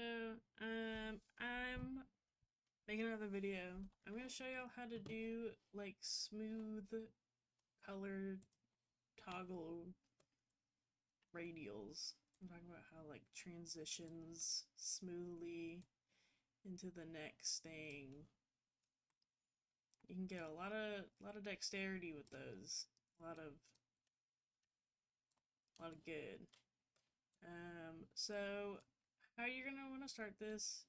So, I'm making another video. I'm gonna show y'all how to do like smooth colored toggle radials. I'm talking about how like transitions smoothly into the next thing. You can get a lot of dexterity with those. A lot of good. So how you're gonna want to start this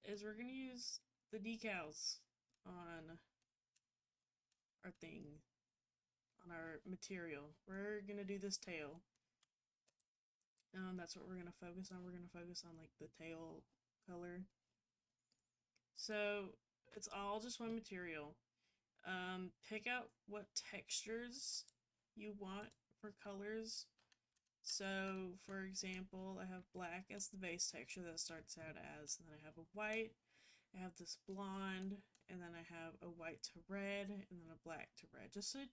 is we're gonna use the decals on our thing, on our material. We're gonna do this tail. That's what we're gonna focus on. We're gonna focus on like the tail color. So it's all just one material. Pick out what textures you want for colors. So for example, I have black as the base texture that starts out as, and then I have a white, I have this blonde, and then I have a white to red, and then a black to red. Just to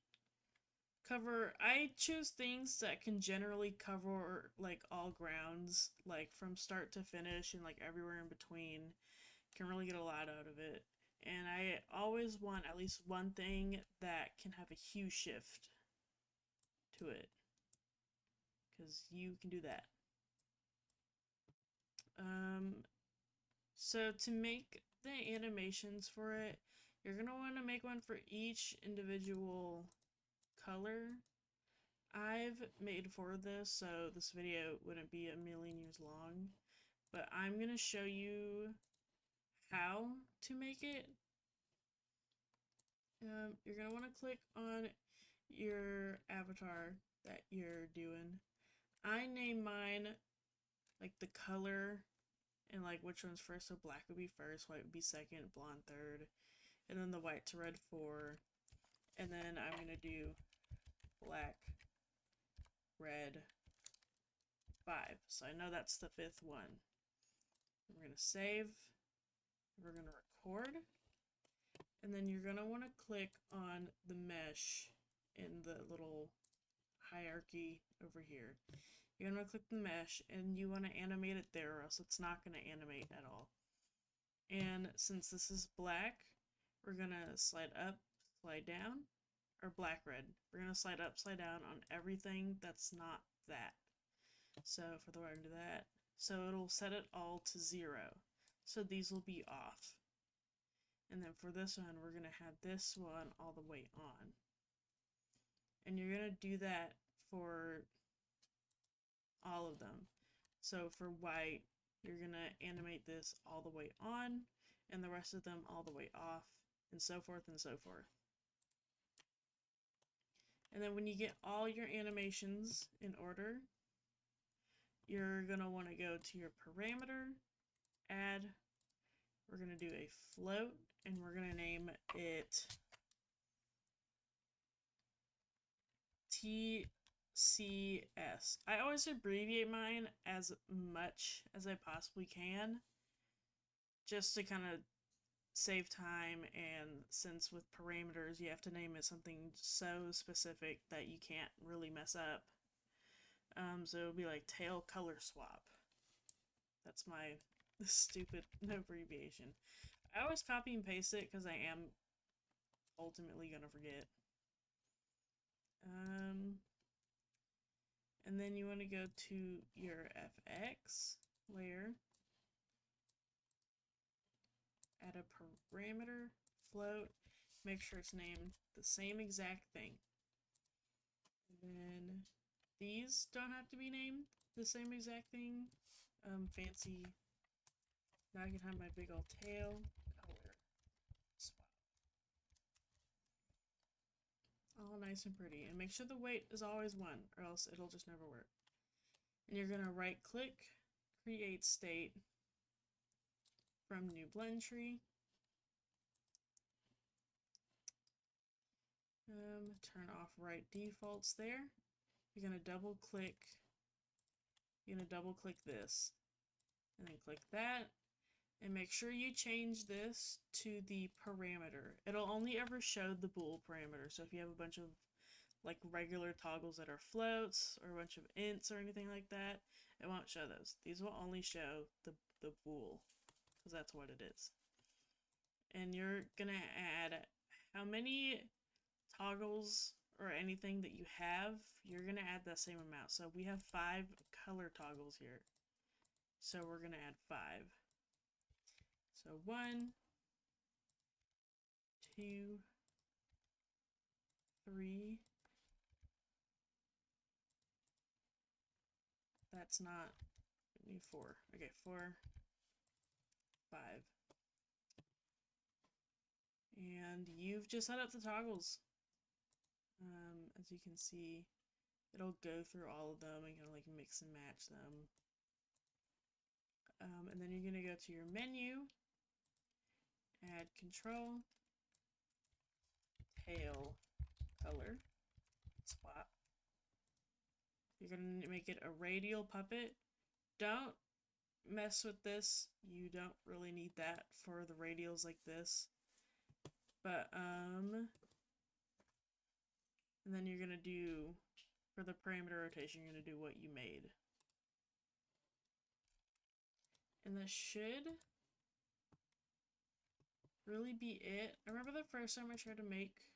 cover, I choose things that can generally cover like all grounds, like from start to finish and like everywhere in between. Can really get a lot out of it. And I always want at least one thing that can have a hue shift to it, because you can do that. So to make the animations for it, you're gonna want to make one for each individual color. I've made for this, so this video wouldn't be a million years long, but I'm gonna show you how to make it. You're gonna want to click on your avatar that you're doing. I name mine like the color and like which one's first, so black would be first, white would be second, blonde third, and then the white to red 4. And then I'm gonna do black, red, 5. So I know that's the 5th one. We're gonna save. We're gonna record. And then you're gonna want to click on the mesh in the little hierarchy over here. You're gonna click the mesh and you want to animate it there, or else it's not gonna animate at all. And since this is black, we're gonna slide up, slide down, or black red. We're gonna slide up, slide down on everything that's not that. So for the way I do that, so it'll set it all to 0. So these will be off. And then for this one, we're gonna have this one all the way on. And you're gonna do that for all of them. So for white, you're gonna animate this all the way on, and the rest of them all the way off, and so forth and so forth. And then when you get all your animations in order, you're gonna want to go to your parameter, add, we're gonna do a float, and we're gonna name it TCS. I always abbreviate mine as much as I possibly can, just to kind of save time, and since with parameters you have to name it something so specific that you can't really mess up. So it'll be like tail color swap. That's my stupid abbreviation. I always copy and paste it because I am ultimately gonna forget. And then you want to go to your FX layer, add a parameter, float, make sure it's named the same exact thing. And then these don't have to be named the same exact thing. Fancy. Now I can have my big old tail color swap. All nice and pretty. And make sure the weight is always 1, or else it'll just never work. And you're gonna right click, create state from new blend tree. Turn off right defaults there. You're gonna double click this, and then click that, and make sure you change this to the parameter. It'll only ever show the bool parameter, so if you have a bunch of like regular toggles that are floats or a bunch of ints or anything like that, it won't show those. These will only show the wool, because that's what it is. And you're gonna add how many toggles or anything that you have, you're gonna add that same amount. So we have 5 color toggles here. So we're gonna add 5. So 1, 2, 3. That's not, we need 4. Okay, 4, 5. And you've just set up the toggles. As you can see, it'll go through all of them and kind of like mix and match them. And then you're gonna go to your menu, add control, tail color, swap. You're gonna make it a radial puppet. Don't mess with this. You don't really need that for the radials like this. But and then you're gonna do, for the parameter rotation, you're gonna do what you made. And that should really be it. I remember the first time I tried to make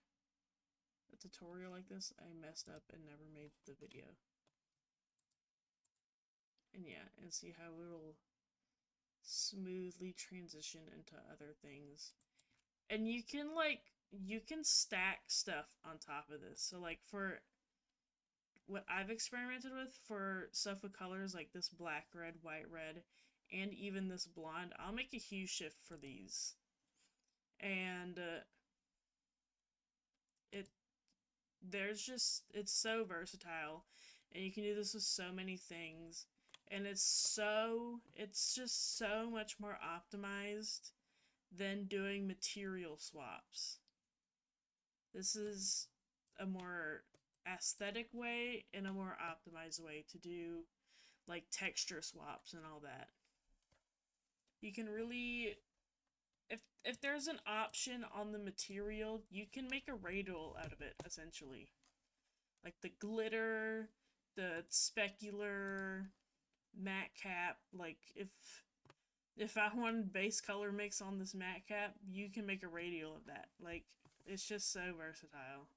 a tutorial like this, I messed up and never made the video. And yeah, and see how it'll smoothly transition into other things. And you can stack stuff on top of this. So like for what I've experimented with for stuff with colors like this black, red, white, red, and even this blonde, I'll make a hue shift for these. And it's so versatile, and you can do this with so many things, and it's just so much more optimized than doing material swaps. This is a more aesthetic way and a more optimized way to do like texture swaps and all that. You can really, if there's an option on the material, you can make a radial out of it, essentially. Like the glitter, the specular, matte cap. Like if I wanted base color mix on this matte cap, you can make a radial of that. Like, it's just so versatile.